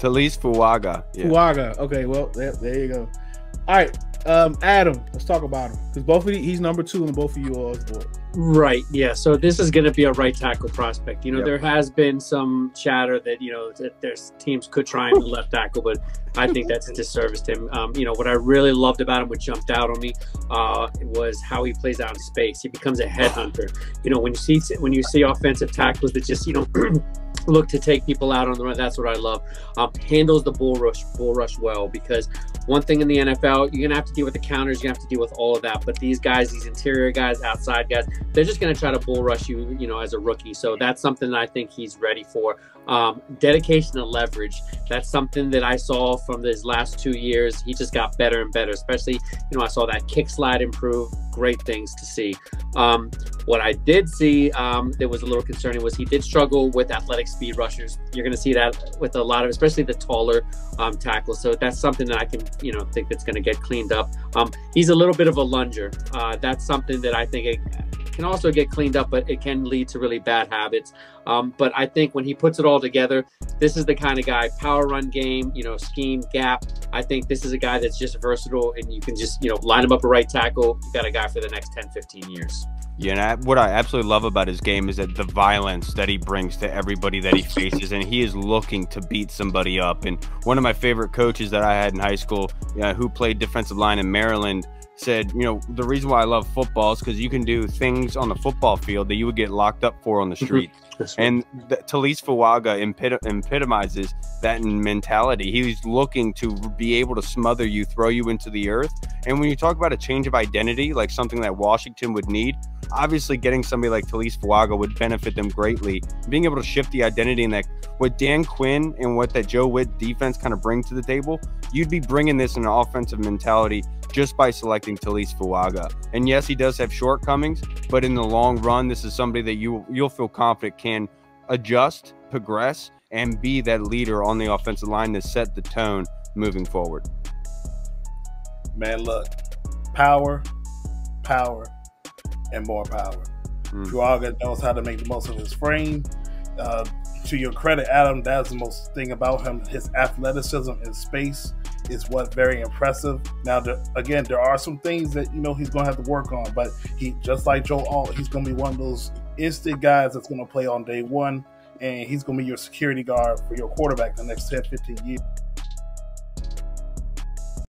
Taliese Fuaga. Yeah. Fuaga. Okay, well, there you go. All right, Adam, let's talk about him because both of he's number 2 and both of you are on board. Right. Yeah. So this is going to be a right tackle prospect. You know, there has been some chatter that, you know, that there's teams could try him left tackle, but I think that's a disservice to him. You know, what I really loved about him, what jumped out on me, was how he plays out in space. He becomes a headhunter. You know, when you see offensive tackles that just, you know, look to take people out on the run, that's what I love. Handles the bull rush well, because one thing in the NFL, you're gonna have to deal with the counters, you have to deal with all of that. But these guys, these interior guys, outside guys, they're just gonna try to bull rush you, you know, as a rookie. So that's something that I think he's ready for. Dedication and leverage. That's something that I saw from his last 2 years. He just got better and better. Especially, you know, I saw that kick slide improve. Great things to see. What I did see that was a little concerning was he did struggle with athletic speed rushers. You're going to see that with a lot of, especially the taller tackles. So that's something that I can, you know, think that's going to get cleaned up. He's a little bit of a lunger. That's something that I think it can also get cleaned up, but it can lead to really bad habits. But I think when he puts it all together, this is the kind of guy, power run game, you know, scheme, gap. I think this is a guy that's just versatile, and you can just, you know, line him up a right tackle. You got a guy for the next 10, 15 years. Yeah, and what I absolutely love about his game is that the violence that he brings to everybody that he faces, and he is looking to beat somebody up. And one of my favorite coaches that I had in high school, who played defensive line in Maryland, said, you know, the reason why I love football is because you can do things on the football field that you would get locked up for on the street. And Taliese Fuaga epitomizes that mentality. He's looking to be able to smother you, throw you into the earth. And when you talk about a change of identity, like something that Washington would need, obviously getting somebody like Taliese Fuaga would benefit them greatly. Being able to shift the identity, and that what Dan Quinn and what that Joe Witt defense kind of bring to the table, you'd be bringing this in an offensive mentality just by selecting Taliese Fuaga. And yes, he does have shortcomings, but in the long run, this is somebody that you'll feel confident can adjust, progress, and be that leader on the offensive line to set the tone moving forward. Man, look, power, and more power. Fuaga knows how to make the most of his frame. To your credit, Adam, that's the most thing about him. His athleticism in space is what's very impressive. Now, again, there are some things that, you know, he's going to have to work on, but he, just like Joe Alt, he's going to be one of those instant guys that's going to play on day one, and he's going to be your security guard for your quarterback the next 10, 15 years.